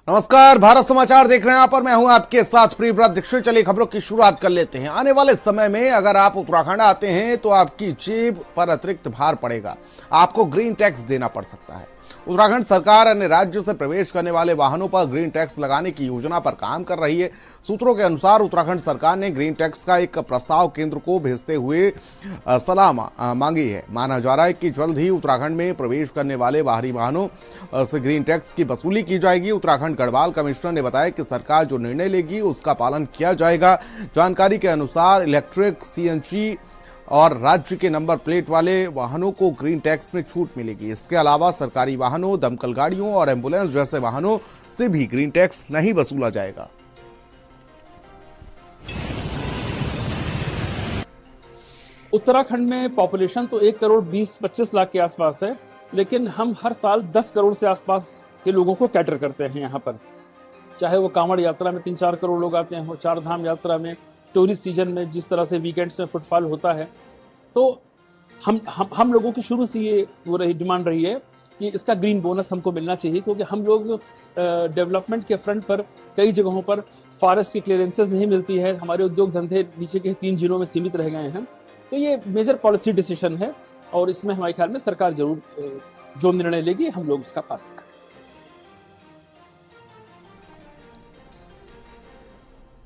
नमस्कार, भारत समाचार देख रहे हैं आप, पर मैं हूं आपके साथ प्रियव्रत दीक्षित। चलिए खबरों की शुरुआत कर लेते हैं। आने वाले समय में अगर आप उत्तराखंड आते हैं तो आपकी जेब पर अतिरिक्त भार पड़ेगा, आपको ग्रीन टैक्स देना पड़ सकता है। उत्तराखंड सरकार अन्य राज्य से प्रवेश करने वाले वाहनों पर ग्रीन टैक्स लगाने की योजना पर काम कर रही है। सूत्रों के अनुसार उत्तराखंड सरकार ने ग्रीन टैक्स का एक प्रस्ताव केंद्र को भेजते हुए सलाह मांगी है। माना जा रहा है कि जल्द ही उत्तराखंड में प्रवेश करने वाले बाहरी वाहनों से ग्रीन टैक्स की वसूली की जाएगी। उत्तराखंड गढ़वाल कमिश्नर ने बताया कि सरकार जो निर्णय लेगी उसका पालन किया जाएगा। जानकारी के अनुसार इलेक्ट्रिक, सीएनजी और राज्य के नंबर प्लेट वाले वाहनों को ग्रीन टैक्स में छूट मिलेगी। इसके अलावा सरकारी वाहनों, दमकल गाड़ियों और एम्बुलेंस जैसे वाहनों से भी ग्रीन टैक्स नहीं वसूला जाएगा। उत्तराखंड में पॉपुलेशन तो 1 करोड़ 20-25 लाख के आसपास है, लेकिन हम हर साल 10 करोड़ से आसपास के लोगों को कैटर करते हैं यहाँ पर। चाहे वो कांवड़ यात्रा में 3-4 करोड़ लोग आते हैं, वो 4 धाम यात्रा में, टूरिस्ट सीजन में जिस तरह से वीकेंड्स में फुटफॉल होता है, तो हम लोगों की शुरू से ये डिमांड रही है कि इसका ग्रीन बोनस हमको मिलना चाहिए, क्योंकि हम लोग डेवलपमेंट के फ्रंट पर कई जगहों पर फॉरेस्ट की क्लियरेंसेज नहीं मिलती है। हमारे उद्योग धंधे नीचे के 3 जिलों में सीमित रह गए हैं। तो ये मेजर पॉलिसी डिसीजन है और इसमें हमारे ख्याल में सरकार जरूर जो निर्णय लेगी हम लोग उसका पालन करें।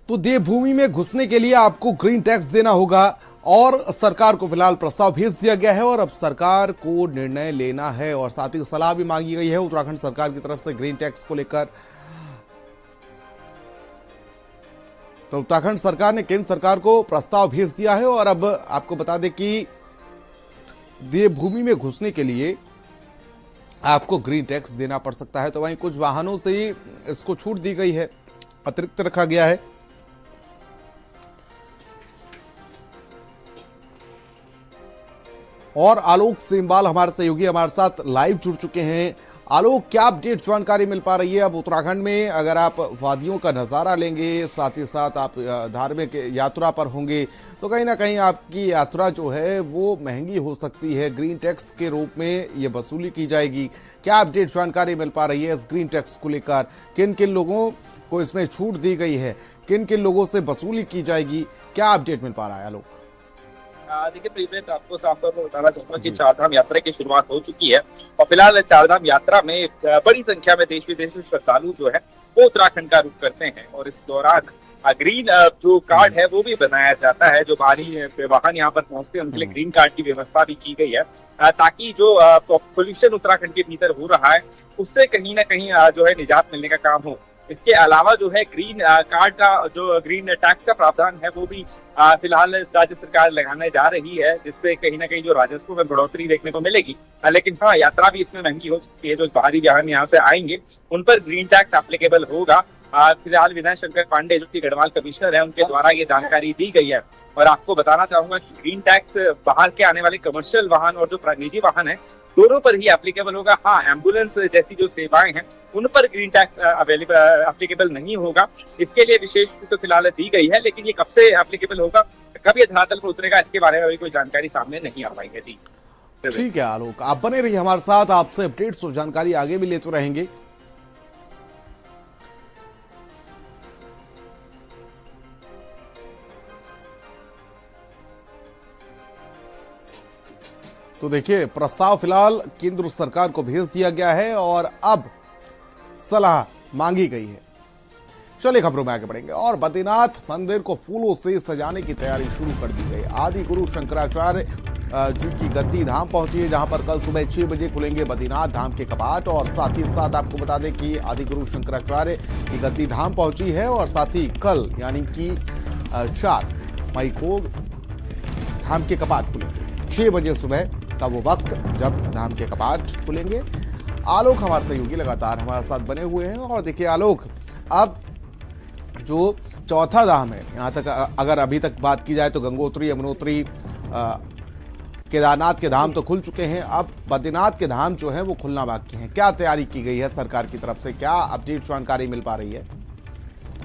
तो देवभूमि में घुसने के लिए आपको ग्रीन टैक्स देना होगा और सरकार को फिलहाल प्रस्ताव भेज दिया गया है और अब सरकार को निर्णय लेना है और साथ ही सलाह भी मांगी गई है उत्तराखंड सरकार की तरफ से ग्रीन टैक्स को लेकर। तो उत्तराखंड सरकार ने केंद्र सरकार को प्रस्ताव भेज दिया है और अब आपको बता दें कि देवभूमि में घुसने के लिए आपको ग्रीन टैक्स देना पड़ सकता है। तो वहीं कुछ वाहनों से ही इसको छूट दी गई है, अतिरिक्त रखा गया है। और आलोक सेमवाल हमारे सहयोगी हमारे साथ लाइव जुड़ चुके हैं। आलोक, क्या अपडेट जानकारी मिल पा रही है? अब उत्तराखंड में अगर आप वादियों का नज़ारा लेंगे, साथ ही साथ आप धार्मिक यात्रा पर होंगे, तो कहीं ना कहीं आपकी यात्रा जो है वो महंगी हो सकती है। ग्रीन टैक्स के रूप में ये वसूली की जाएगी। क्या अपडेट जानकारी मिल पा रही है इस ग्रीन टैक्स को लेकर? किन किन लोगों को इसमें छूट दी गई है, किन किन लोगों से वसूली की जाएगी, क्या अपडेट मिल पा रहा है आलोक? देखिए प्रीवियस आपको साफ तौर पर बताना चाहूंगा कि चारधाम यात्रा की शुरुआत हो चुकी है और फिलहाल चारधाम यात्रा में बड़ी संख्या में देश विदेश से श्रद्धालु जो है वो उत्तराखंड का रुख करते हैं और इस दौरान ग्रीन जो कार्ड है वो भी बनाया जाता है। जो बाहरी वाहन यहाँ पर पहुंचते हैं उनके लिए ग्रीन कार्ड की व्यवस्था भी की गई है ताकि जो पोल्यूशन उत्तराखंड के भीतर हो रहा है उससे कहीं ना कहीं जो है निजात मिलने का काम हो। इसके अलावा जो है ग्रीन कार्ड का जो ग्रीन टैक्स का प्रावधान है वो भी फिलहाल राज्य सरकार लगाने जा रही है, जिससे कहीं ना कहीं जो राजस्व में बढ़ोतरी देखने को मिलेगी। लेकिन हाँ, यात्रा भी इसमें महंगी हो सकती है। जो बाहरी वाहन यहाँ से आएंगे उन पर ग्रीन टैक्स एप्लीकेबल होगा। फिलहाल विनय शंकर पांडे जो कि गढ़वाल कमिश्नर है उनके द्वारा ये जानकारी दी गई है और आपको बताना चाहूंगा कि ग्रीन टैक्स बाहर के आने वाले कमर्शियल वाहन और जो निजी वाहन है दोनों पर ही एप्लीकेबल होगा। हाँ, एम्बुलेंस जैसी जो सेवाएं हैं उन पर ग्रीन टैक्स एप्लीकेबल नहीं होगा। इसके लिए विशेष तो फिलहाल दी गई है, लेकिन ये कब से एप्लीकेबल होगा, कब ये धरातल पर उतरेगा, इसके बारे में अभी कोई जानकारी सामने नहीं आ पाई है। जी ठीक है आलोक, आप बने रहिए हमारे साथ, आपसे अपडेट्स और जानकारी आगे भी लेते रहेंगे। तो देखिए, प्रस्ताव फिलहाल केंद्र सरकार को भेज दिया गया है और अब सलाह मांगी गई है। चलिए खबरों में आगे बढ़ेंगे और बद्रीनाथ मंदिर को फूलों से सजाने की तैयारी शुरू कर दी गई। आदि गुरु शंकराचार्य जी की गद्दी धाम पहुंची है, जहां पर कल सुबह 6 बजे खुलेंगे बद्रीनाथ धाम के कपाट। और साथ ही साथ आपको बता दें कि आदि गुरु शंकराचार्य की गद्दी धाम पहुंची है और साथ ही कल यानी कि 4 मई को धाम के कपाट खुलेंगे। 6 बजे सुबह का वो वक्त जब धाम के कपाट खुलेंगे। आलोक हमारे सहयोगी लगातार हमारे साथ बने हुए हैं और देखिए आलोक, अब जो चौथा धाम है, यहाँ तक अगर अभी तक बात की जाए तो गंगोत्री, यमुनोत्री, केदारनाथ के धाम तो खुल चुके हैं, अब बद्रीनाथ के धाम जो है वो खुलना बाकी हैं। क्या तैयारी की गई है सरकार की तरफ से, क्या अपडेट जानकारी मिल पा रही है?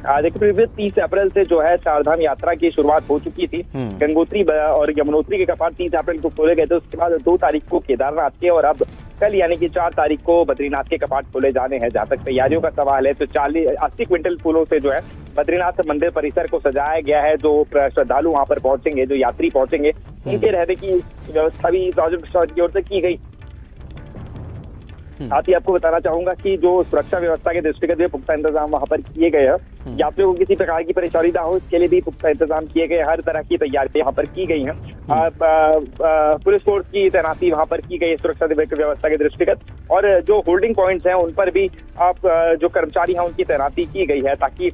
देखिए 30 अप्रैल से जो है चारधाम यात्रा की शुरुआत हो चुकी थी। गंगोत्री और यमुनोत्री के कपाट 30 अप्रैल को खोले गए थे। उसके बाद 2 तारीख को केदारनाथ के और अब कल यानी कि 4 तारीख को बद्रीनाथ के कपाट खोले जाने हैं। जहां तक तैयारियों का सवाल है तो 80 क्विंटल फूलों से जो है बद्रीनाथ मंदिर परिसर को सजाया गया है। जो श्रद्धालु वहां पर पहुंचेंगे, जो यात्री पहुंचेंगे, उनके रहने की व्यवस्था भी राजस्व प्रशासन की ओर से की गई। साथ ही आपको बताना चाहूंगा कि जो सुरक्षा व्यवस्था के दृष्टिगत भी पुख्ता इंतजाम वहां पर किए गए हैं। यात्रियों को किसी प्रकार की परेशानी ना हो, इसके लिए भी पुख्ता इंतजाम किए गए। हर तरह की तैयारी यहाँ पर की गई है। पुलिस फोर्स की तैनाती वहां पर की गई है सुरक्षा व्यवस्था के दृष्टिगत, और जो होल्डिंग पॉइंट्स हैं उन पर भी जो कर्मचारी हैं उनकी तैनाती की गई है, ताकि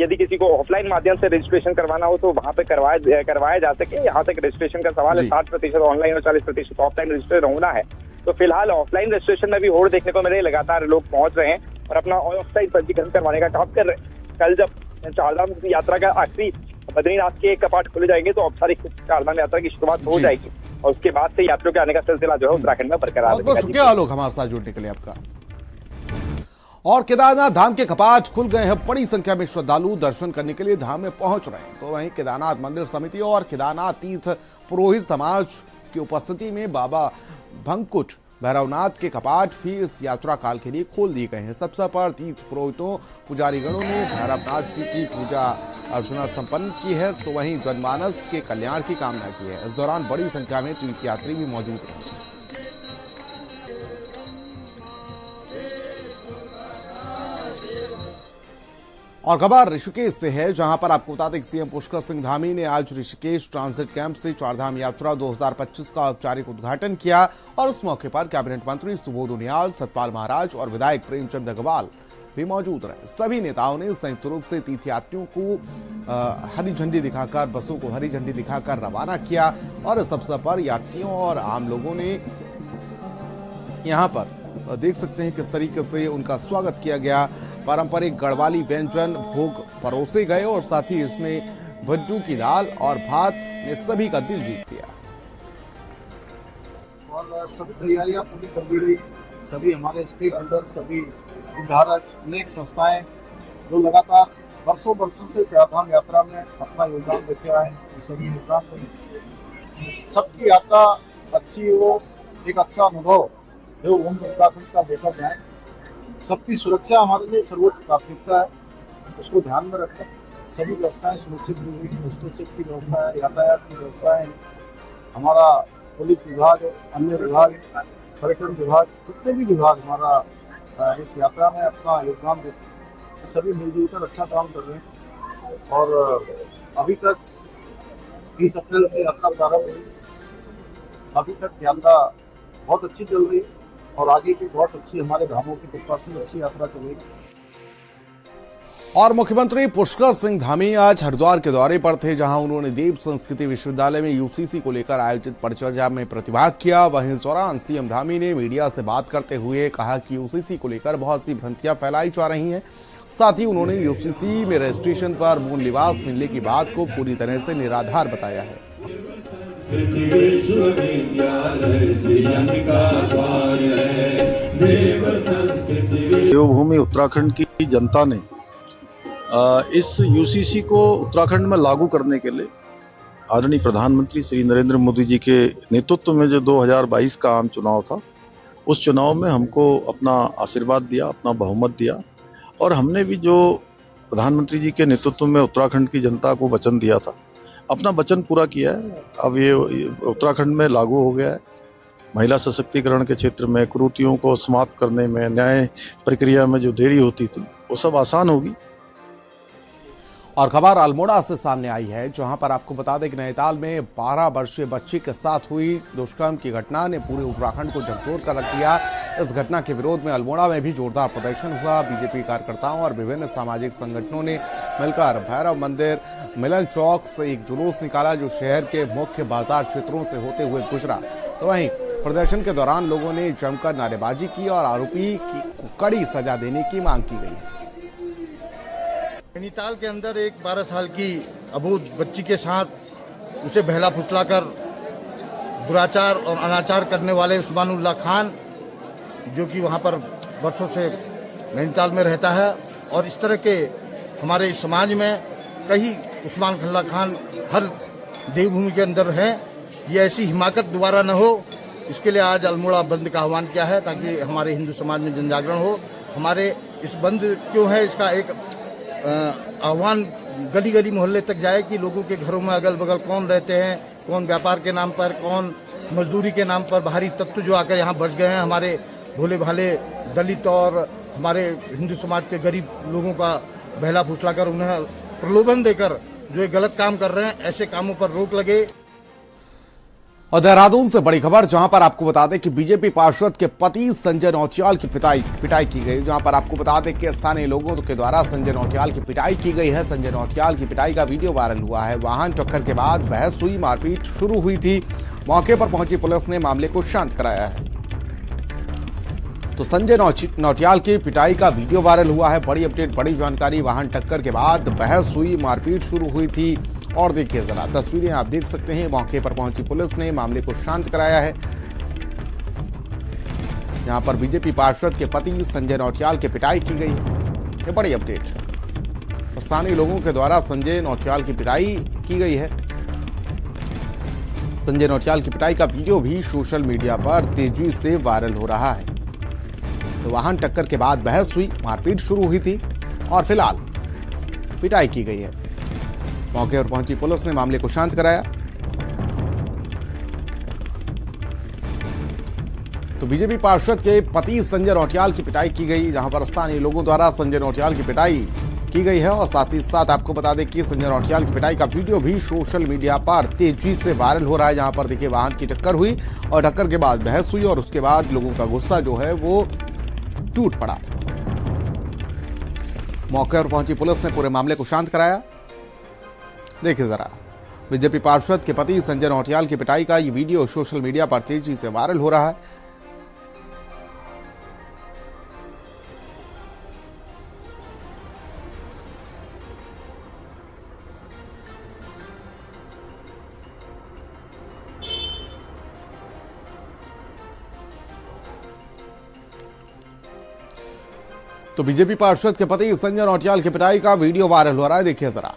यदि किसी को ऑफलाइन माध्यम से रजिस्ट्रेशन करवाना हो तो वहां पे करवाया जा सके। यहाँ तक रजिस्ट्रेशन का सवाल है, 60% ऑनलाइन और 40% ऑफलाइन रजिस्टर होना है। तो फिलहाल ऑफलाइन रजिस्ट्रेशन में भी होड़ देखने को मिल रही है। लगातार लोग पहुंच रहे हैं और अपना ऑफलाइन पंजीकरण करवाने का काम कर रहे हैं। कल जब चारधाम यात्रा का आखिरी बद्रीनाथ के कपाट खोले जाएंगे तो औपचारिक चारधाम यात्रा की शुरुआत हो जाएगी, और उसके बाद से यात्रियों के आने का सिलसिला जो है उत्तराखंड में बरकरार रहेगा। बहुत शुक्रिया आलोक हमारे साथ जुड़ने के लिए आपका। और केदारनाथ धाम के कपाट खुल गए हैं। बड़ी संख्या में श्रद्धालु दर्शन करने के लिए धाम में पहुंच रहे हैं। तो वहीं केदारनाथ मंदिर समिति और केदारनाथ तीर्थ पुरोहित समाज की उपस्थिति में बाबा भंकुट भैरवनाथ के कपाट भी इस यात्रा काल के लिए खोल दिए गए हैं। सबसे पर तीर्थ पुरोहितों पुजारीगणों ने भैरवनाथ जी की पूजा अर्चना संपन्न की है, तो वहीं जनमानस के कल्याण की कामना की है। इस दौरान बड़ी संख्या में तीर्थ यात्री भी मौजूद हैं। और खबर ऋषिकेश से है, जहां पर आपको बता दें कि सीएम पुष्कर सिंह धामी ने आज ऋषिकेश ट्रांजिट कैंप से चारधाम यात्रा 2025 का औपचारिक उद्घाटन किया, और उस मौके पर कैबिनेट मंत्री सुबोध उनियाल, सतपाल महाराज और विधायक प्रेमचंद अग्रवाल भी मौजूद रहे। सभी नेताओं ने संयुक्त रूप से तीर्थयात्रियों को हरी झंडी दिखाकर, बसों को हरी झंडी दिखाकर रवाना किया, और इस अवसर पर यात्रियों और आम लोगों ने यहाँ पर देख सकते हैं किस तरीके से उनका स्वागत किया गया। पारंपरिक गढ़वाली व्यंजन भोग परोसे गए, और साथ ही इसमें भज्जू की दाल और भात ने सभी का दिल जीत लिया। और सभी तैयारियां पूरी कर दी गई। सभी हमारे स्टेक होल्डर, सभी उद्धारक, अनेक संस्थाएं जो लगातार वर्षों से चारधाम यात्रा में अपना योगदान देते आए हैं, तो सभी योगदान दें। सबकी यात्रा अच्छी हो, एक अच्छा अनुभव जो उत्तराखंड का देखा जाए। सबकी सुरक्षा हमारे लिए सर्वोच्च प्राथमिकता है, उसको ध्यान में रखकर सभी व्यवस्थाएं सुनिश्चित हुई। स्टेशन की व्यवस्था है, यातायात की व्यवस्था है, हमारा पुलिस विभाग, अन्य विभाग, पर्यटन विभाग, जितने भी विभाग हमारा इस यात्रा में अपना योगदान देते हैं, सभी मिलजुल कर अच्छा काम कर रहे हैं। और अभी तक 20 अप्रैल से यात्रा प्रारंभ हुई, अभी तक यात्रा बहुत अच्छी चल रही है, और आगे की बहुत अच्छी हमारे धामों की कृपा से अच्छी यात्रा चलेगी। और मुख्यमंत्री पुष्कर सिंह धामी आज हरिद्वार के दौरे पर थे, जहां उन्होंने देव संस्कृति विश्वविद्यालय में यूसीसी को लेकर आयोजित परिचर्चा में प्रतिभाग किया। वहीं इस दौरान सीएम धामी ने मीडिया से बात करते हुए कहा कि यूसीसी को लेकर बहुत सी भ्रांतियां फैलाई जा रही हैं। साथ ही उन्होंने यूसीसी में रजिस्ट्रेशन पर मूल निवास मिलने की बात को पूरी तरह से निराधार बताया है। देवभूमि उत्तराखंड की जनता ने इस यूसीसी को उत्तराखंड में लागू करने के लिए आदरणीय प्रधानमंत्री श्री नरेंद्र मोदी जी के नेतृत्व में जो 2022 का आम चुनाव था, उस चुनाव में हमको अपना आशीर्वाद दिया, अपना बहुमत दिया, और हमने भी जो प्रधानमंत्री जी के नेतृत्व में उत्तराखंड की जनता को वचन दिया था, अपना वचन पूरा किया है। अब ये उत्तराखंड में लागू हो गया है। महिला सशक्तिकरण के क्षेत्र में कुरीतियों को समाप्त करने में, न्याय प्रक्रिया में जो देरी होती थी, वो सब आसान होगी। और खबर अल्मोड़ा से सामने आई है, जहां पर आपको बता दें कि नैनीताल में 12 वर्षीय बच्ची के साथ हुई दुष्कर्म की घटना ने पूरे उत्तराखंड को झकझोर कर रख दिया। इस घटना के विरोध में अल्मोड़ा में भी जोरदार प्रदर्शन हुआ। बीजेपी कार्यकर्ताओं और विभिन्न सामाजिक संगठनों ने मिलकर भैरव मंदिर मिलन चौक से एक जुलूस निकाला, जो शहर के मुख्य बाजार क्षेत्रों से होते हुए गुजरा। तो वहीं प्रदर्शन के दौरान लोगों ने जमकर नारेबाजी की और आरोपी की कड़ी सजा देने की मांग की गई। नैनीताल के अंदर एक 12 साल की अबूझ बच्ची के साथ उसे बहला फुसलाकर दुराचार और अनाचार करने वाले उस्मानुल्लाह खान, जो कि वहां पर वर्षों से नैनीताल में रहता है, और इस तरह के हमारे समाज में कई उस्मानुल्लाह खान हर देवभूमि के अंदर हैं। ये ऐसी हिमाकत दोबारा न हो, इसके लिए आज अल्मोड़ा बंद का आह्वान किया है ताकि हमारे हिंदू समाज में जन जागरण हो। हमारे इस बंद क्यों है इसका एक आह्वान गली गली मोहल्ले तक जाए कि लोगों के घरों में अगल बगल कौन रहते हैं, कौन व्यापार के नाम पर, कौन मजदूरी के नाम पर बाहरी तत्व जो आकर यहाँ बस गए हैं, हमारे भोले भाले दलित और हमारे हिंदू समाज के गरीब लोगों का बहला फुसलाकर उन्हें प्रलोभन देकर जो ये गलत काम कर रहे हैं, ऐसे कामों पर रोक लगे। और देहरादून से बड़ी खबर, जहां पर आपको बता दें कि बीजेपी पार्षद के पति संजय नौटियाल की पिटाई की गई। जहां पर आपको बता दें कि स्थानीय लोगों के द्वारा संजय नौटियाल की पिटाई की गई है। संजय नौटियाल की पिटाई का वीडियो वायरल हुआ है। वाहन टक्कर के बाद बहस हुई, मारपीट शुरू हुई थी। मौके पर पहुंची पुलिस ने मामले को शांत कराया है। तो संजय नौटियाल की पिटाई का वीडियो वायरल हुआ है। बड़ी अपडेट, बड़ी जानकारी। वाहन टक्कर के बाद बहस हुई, मारपीट शुरू हुई थी। और देखिए जरा तस्वीरें आप देख सकते हैं। मौके पर पहुंची पुलिस ने मामले को शांत कराया है। यहां पर बीजेपी पार्षद के पति संजय नौटियाल की पिटाई की गई है। ये बड़ी अपडेट। स्थानीय लोगों के द्वारा संजय नौटियाल की पिटाई की गई है। संजय नौटियाल की पिटाई का वीडियो भी सोशल मीडिया पर तेजी से वायरल हो रहा है। तो वाहन टक्कर के बाद बहस हुई, मारपीट शुरू हुई थी और फिलहाल पिटाई की गई है। मौके पर पहुंची पुलिस ने मामले को शांत कराया। तो बीजेपी पार्षद के पति संजय नौटियाल की पिटाई की गई, जहां पर स्थानीय लोगों द्वारा संजय नौटियाल की पिटाई की गई है। और साथ ही साथ आपको बता दें कि संजय नौटियाल की पिटाई का वीडियो भी सोशल मीडिया पर तेजी से वायरल हो रहा है। जहां पर देखिए वाहन की टक्कर हुई और टक्कर के बाद बहस हुई और उसके बाद लोगों का गुस्सा जो है वो टूट पड़ा। मौके पर पहुंची पुलिस ने पूरे मामले को शांत कराया। देखिए जरा, बीजेपी पार्षद के पति संजय नौटियाल की पिटाई का ये वीडियो सोशल मीडिया पर तेजी से वायरल हो रहा है। तो बीजेपी पार्षद के पति संजय नौटियाल की पिटाई का वीडियो वायरल हो रहा है। देखिए जरा।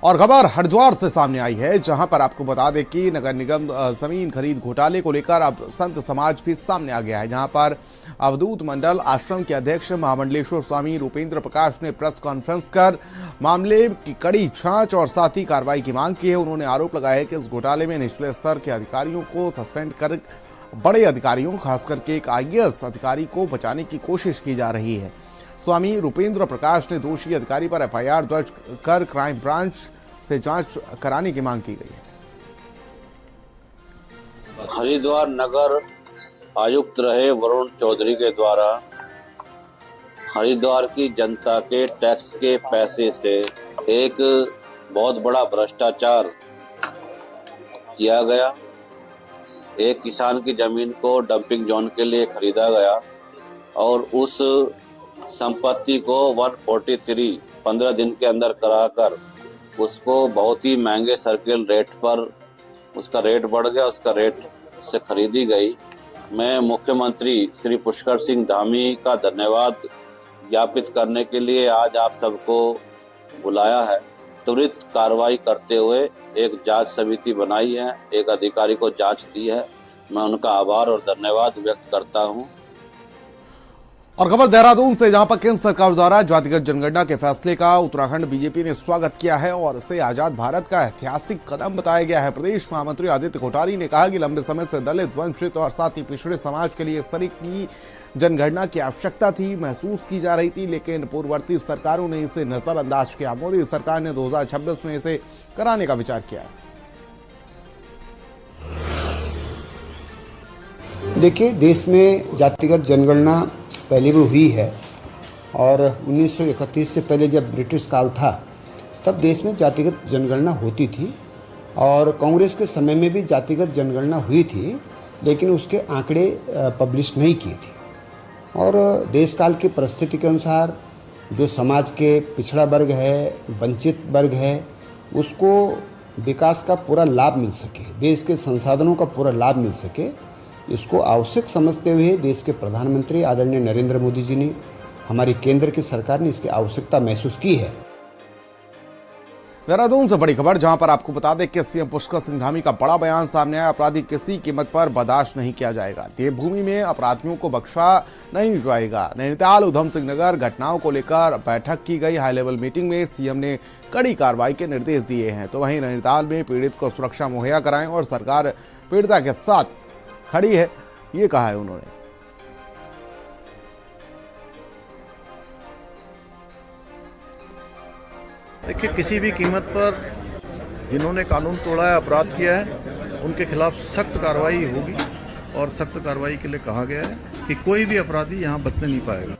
और खबर हरिद्वार से सामने आई है, जहां पर आपको बता दें कि नगर निगम जमीन खरीद घोटाले को लेकर अब संत समाज भी सामने आ गया है। जहां पर अवधूत मंडल आश्रम के अध्यक्ष महामंडलेश्वर स्वामी रूपेंद्र प्रकाश ने प्रेस कॉन्फ्रेंस कर मामले की कड़ी जांच और साथ ही कार्रवाई की मांग की है। उन्होंने आरोप लगाया है कि इस घोटाले में निचले स्तर के अधिकारियों को सस्पेंड कर बड़े अधिकारियों, खासकर के एक IAS अधिकारी को बचाने की कोशिश की जा रही है। स्वामी रूपेंद्र प्रकाश ने दोषी अधिकारी पर FIR दर्ज कर क्राइम ब्रांच से जांच कराने की मांग की गई है। हरिद्वार नगर आयुक्त रहे वरुण चौधरी के द्वारा हरिद्वार की जनता के टैक्स के पैसे से एक बहुत बड़ा भ्रष्टाचार किया गया। एक किसान की जमीन को डंपिंग जोन के लिए खरीदा गया और उस संपत्ति को 143 15 दिन के अंदर कराकर उसको बहुत ही महंगे सर्किल रेट पर उसका रेट बढ़ गया, उसका रेट से खरीदी गई। मैं मुख्यमंत्री श्री पुष्कर सिंह धामी का धन्यवाद ज्ञापित करने के लिए आज आप सबको बुलाया है। त्वरित कार्रवाई करते हुए एक जांच समिति बनाई है, एक अधिकारी को जांच दी है। मैं उनका आभार और धन्यवाद व्यक्त करता हूं। और खबर देहरादून से, जहां पर केंद्र सरकार द्वारा जातिगत जनगणना के फैसले का उत्तराखंड बीजेपी ने स्वागत किया है और इसे आजाद भारत का ऐतिहासिक कदम बताया गया है। प्रदेश महामंत्री आदित्य कोठारी ने कहा कि लंबे समय से दलित, वंचित और साथ ही पिछड़े समाज के लिए इस तरह की जनगणना की आवश्यकता थी, महसूस की जा रही थी, लेकिन पूर्ववर्ती सरकारों ने इसे नजरअंदाज किया। मोदी सरकार ने 2026 में इसे कराने का विचार किया है। देखिए, देश में जातिगत जनगणना पहले भी हुई है और 1931 से पहले जब ब्रिटिश काल था तब देश में जातिगत जनगणना होती थी और कांग्रेस के समय में भी जातिगत जनगणना हुई थी, लेकिन उसके आंकड़े पब्लिश नहीं किए थे। और देश काल की परिस्थिति के अनुसार जो समाज के पिछड़ा वर्ग है, वंचित वर्ग है, उसको विकास का पूरा लाभ मिल सके, देश के संसाधनों का पूरा लाभ मिल सके, इसको आवश्यक समझते हुए देश के प्रधानमंत्री आदरणीय नरेंद्र मोदी जी ने, हमारी केंद्र की सरकार ने इसकी आवश्यकता महसूस की है। देहरादून से बड़ी खबर, जहां पर आपको बता दें कि सीएम पुष्कर सिंह धामी का बड़ा बयान सामने आया। अपराधी किसी कीमत पर बर्दाश्त नहीं किया जाएगा। देवभूमि में अपराधियों को बख्शा नहीं जाएगा। नैनीताल उधम सिंह नगर घटनाओं को लेकर बैठक की गई। हाई लेवल मीटिंग में सीएम ने कड़ी कार्रवाई के निर्देश दिए हैं। तो वहीं नैनीताल में पीड़ित को सुरक्षा मुहैया कराएं और सरकार पीड़िता के साथ खड़ी है, ये कहा है उन्होंने। देखिए, किसी भी कीमत पर जिन्होंने कानून तोड़ा है, अपराध किया है, उनके खिलाफ सख्त कार्रवाई होगी और सख्त कार्रवाई के लिए कहा गया है कि कोई भी अपराधी यहां बचने नहीं पाएगा।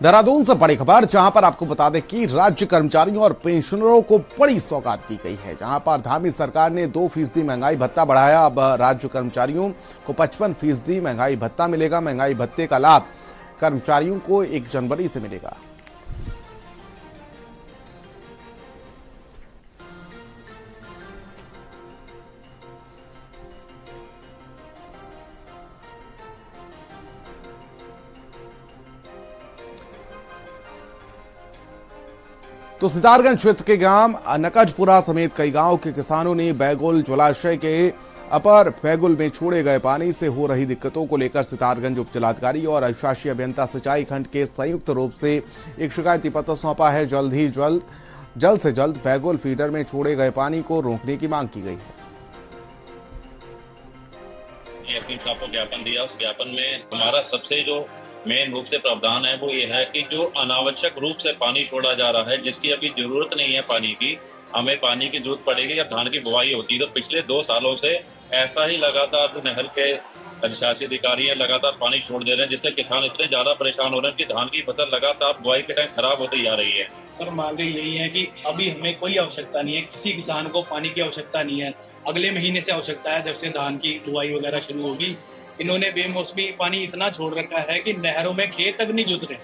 देहरादून से बड़ी खबर, जहां पर आपको बता दें कि राज्य कर्मचारियों और पेंशनरों को बड़ी सौगात दी गई है। जहां पर धामी सरकार ने 2% महंगाई भत्ता बढ़ाया। अब राज्य कर्मचारियों को 55% महंगाई भत्ता मिलेगा। महंगाई भत्ते का लाभ कर्मचारियों को 1 जनवरी से मिलेगा। तो सितारगंज क्षेत्र के ग्राम नकजपुरा समेत कई गांव के किसानों ने बैगुल जलाशय के अपर बैगुल में छोड़े गए पानी से हो रही दिक्कतों को लेकर सितारगंज उप जिलाधिकारी और अधिशासी अभियंता सिंचाई खंड के संयुक्त रूप से एक शिकायती पत्र सौंपा है। जल्द से जल्द बैगुल फीडर में छोड़े गए पानी को रोकने की मांग की गई है। अपनी को ज्ञापन दिया। उस ज्ञापन में हमारा सबसे जो मेन रूप से प्रावधान है वो ये है कि जो अनावश्यक रूप से पानी छोड़ा जा रहा है, जिसकी अभी जरूरत नहीं है पानी की, हमें पानी की जरूरत पड़ेगी या धान की बुआई होती है। तो पिछले 2 सालों से ऐसा ही लगातार नहर के अधिशासी अधिकारी हैं लगातार पानी छोड़ दे रहे हैं, जिससे किसान इतने ज्यादा परेशान हो रहे हैं कि धान की फसल लगातार बुआई के टाइम खराब होती जा रही है। सर, मांग यही है कि अभी हमें कोई आवश्यकता नहीं है, किसी किसान को पानी की आवश्यकता नहीं है। अगले महीने से आवश्यकता है, जब से धान की बुआई वगैरह शुरू होगी। इन्होंने बेमौसमी पानी इतना छोड़ रखा है कि नहरों में खेत तक नहीं जुत रहे,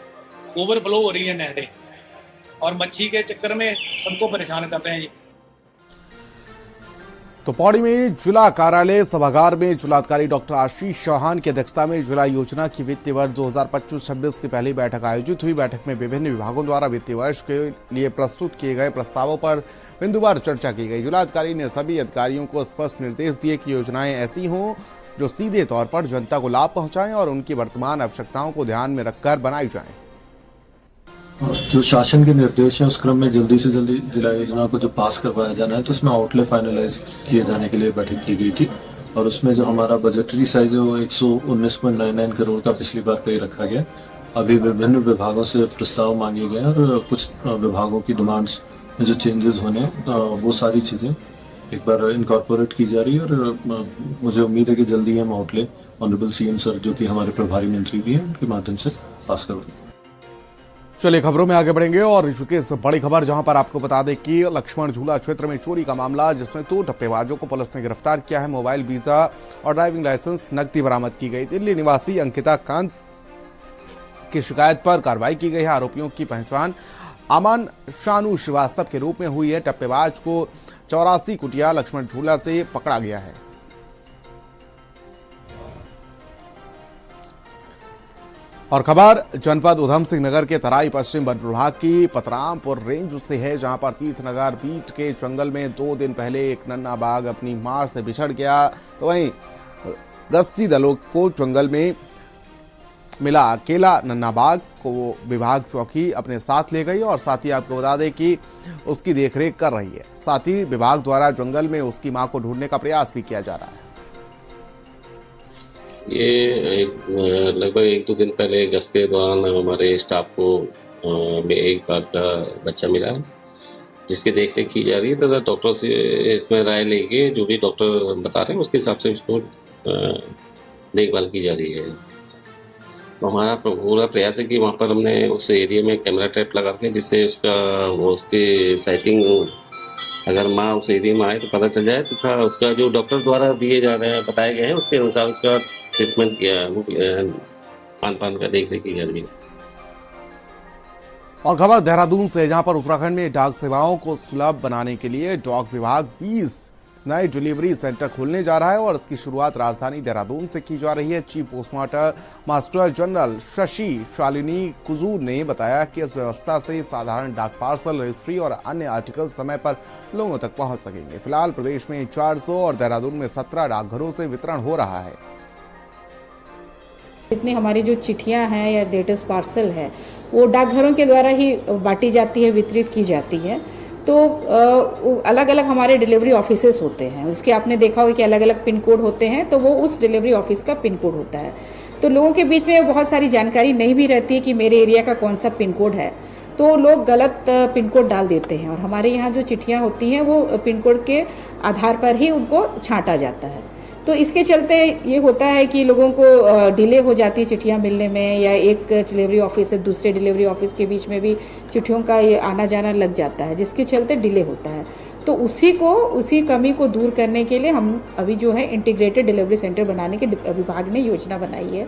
ओवरफ्लो हो रही है नहरें, और मच्छी के चक्कर में सबको परेशान कर रहे हैं। तो पौड़ी में जिला कार्यालय सभागार में जिलाधिकारी डॉक्टर आशीष चौहान की अध्यक्षता में जिला योजना की वित्तीय वर्ष 2025-26 की पहली बैठक आयोजित हुई। बैठक में विभिन्न विभागों द्वारा वित्तीय वर्ष के लिए प्रस्तुत किए गए प्रस्तावों पर बिंदुवार चर्चा की गई। जिलाधिकारी ने सभी अधिकारियों को स्पष्ट निर्देश दिए कि योजनाएं ऐसी हों जो सीधे तौर पर जनता को लाभ पहुंचाएं और उनकी वर्तमान आवश्यकताओं को ध्यान में रखकर बनाई जाएं। जो शासन के निर्देश हैं उस क्रम में जल्दी से जल्दी जिला योजना को जो पास करवाया जाना है, तो उसमें आउटले फाइनलाइज किए जाने के लिए बैठक की गई थी। और उसमें जो हमारा बजटरी साइज है वो 119.99 करोड़ का पिछली बार पे रखा गया। अभी विभिन्न विभागों से प्रस्ताव मांगे गए और कुछ विभागों की डिमांड्स में जो चेंजेस होने वो सारी चीज़ें एक बार इनकॉर्पोरेट की जा रही है। और मुझे उम्मीद है कि जल्दी हम आउटले ऑनरेबल सीएम सर जो कि हमारे प्रभारी मंत्री भी हैं, उनके माध्यम से पास करवाएंगे। चलिए खबरों में आगे बढ़ेंगे और ऋषिकेश बड़ी खबर, जहां पर आपको बता दें कि लक्ष्मण झूला क्षेत्र में चोरी का मामला, जिसमें 2 टप्पेबाजों को पुलिस ने गिरफ्तार किया है। मोबाइल, वीजा और ड्राइविंग लाइसेंस नकदी बरामद की गई। दिल्ली निवासी अंकिता कांत की शिकायत पर कार्रवाई की गई है। आरोपियों की पहचान अमन शानू श्रीवास्तव के रूप में हुई है। टप्पेबाज को 84 कुटिया लक्ष्मण झूला से पकड़ा गया है। और खबर जनपद उधम सिंह नगर के तराई पश्चिम वन विभाग की पतरामपुर रेंज से है, जहां पर तीर्थनगर बीट के जंगल में 2 दिन पहले एक नन्हा बाघ अपनी मां से बिछड़ गया। तो वहीं गश्ती दलों को जंगल में मिला अकेला नन्हा बाघ को विभाग चौकी अपने साथ ले गई और साथ ही आपको बता दें कि उसकी देखरेख कर रही है। साथ ही विभाग द्वारा जंगल में उसकी मां को ढूंढने का प्रयास भी किया जा रहा है। ये लगभग 1-2 दिन पहले गश्त के दौरान हमारे स्टाफ को एक बाघ का बच्चा मिला है, जिसकी देखरेख की जा रही है। तथा डॉक्टर से इसमें राय लेके जो भी डॉक्टर बता रहे हैं उसके हिसाब से इसको देखभाल की जा रही है। तो हमारा पूरा प्रयास है कि वहाँ पर हमने उस एरिया में कैमरा ट्रैप लगा के, जिससे उसकी साइटिंग अगर माँ उस एरिया में आए तो पता चल जाए, तथा उसका जो डॉक्टर द्वारा दिए जा रहे हैं बताए गए हैं उसके अनुसार उसका ट्रीटमेंट किया, खान-पान का देखरेख की जा रही है। और खबर देहरादून से, जहां पर उत्तराखंड में डाक सेवाओं को सुलभ बनाने के लिए डाक विभाग 20 नए डिलीवरी सेंटर खोलने जा रहा है और इसकी शुरुआत राजधानी देहरादून से की जा रही है। Chief postmaster master general Shashi Shalini Kujur ने बताया कि इस व्यवस्था से साधारण डाक पार्सल, रजिस्ट्री और अन्य आर्टिकल समय पर लोगों तक पहुंच सकेंगे। फिलहाल प्रदेश में 400 और देहरादून में 17 डाकघरों से वितरण हो रहा है। इतनी हमारी जो चिट्ठियां हैं या लेटेस्ट पार्सल है वो डाकघरों के द्वारा ही बांटी जाती है, वितरित की जाती है। तो अलग अलग हमारे डिलीवरी ऑफिसेस होते हैं, उसके आपने देखा होगा कि अलग अलग पिन कोड होते हैं, तो वो उस डिलीवरी ऑफिस का पिन कोड होता है। तो लोगों के बीच में बहुत सारी जानकारी नहीं भी रहती है कि मेरे एरिया का कौन सा पिन कोड है, तो लोग गलत पिन कोड डाल देते हैं और हमारे यहाँ जो चिट्ठियाँ होती हैं वो पिन कोड के आधार पर ही उनको छांटा जाता है। तो इसके चलते ये होता है कि लोगों को डिले हो जाती है चिट्ठियाँ मिलने में, या एक डिलीवरी ऑफिस से दूसरे डिलीवरी ऑफिस के बीच में भी चिट्ठियों का ये आना जाना लग जाता है, जिसके चलते डिले होता है। तो उसी कमी को दूर करने के लिए हम अभी जो है इंटीग्रेटेड डिलीवरी सेंटर बनाने के विभाग ने योजना बनाई है।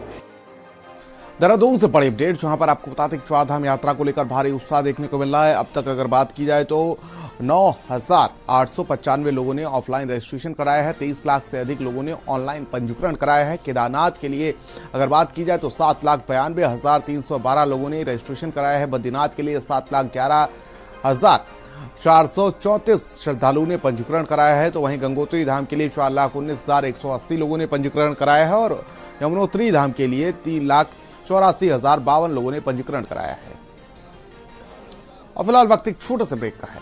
देहरादून से बड़ी अपडेट, जहां पर आपको बता दें कि चारधाम यात्रा को लेकर भारी उत्साह देखने को मिल रहा है। अब तक अगर बात की जाए तो 9,895 लोगों ने ऑफलाइन रजिस्ट्रेशन कराया है, 23 लाख से अधिक लोगों ने ऑनलाइन पंजीकरण कराया है। केदारनाथ के लिए अगर बात की जाए तो 7,92,312 लोगों ने रजिस्ट्रेशन कराया है। बद्रीनाथ के लिए 7,11,434 श्रद्धालुओं ने पंजीकरण कराया है। तो वहीं गंगोत्री धाम के लिए 4,19,180 लोगों ने पंजीकरण कराया है और यमुनोत्री धाम के लिए 3,84,052 लोगों ने पंजीकरण कराया है। और फिलहाल वक्त एक छोटे से ब्रेक का है।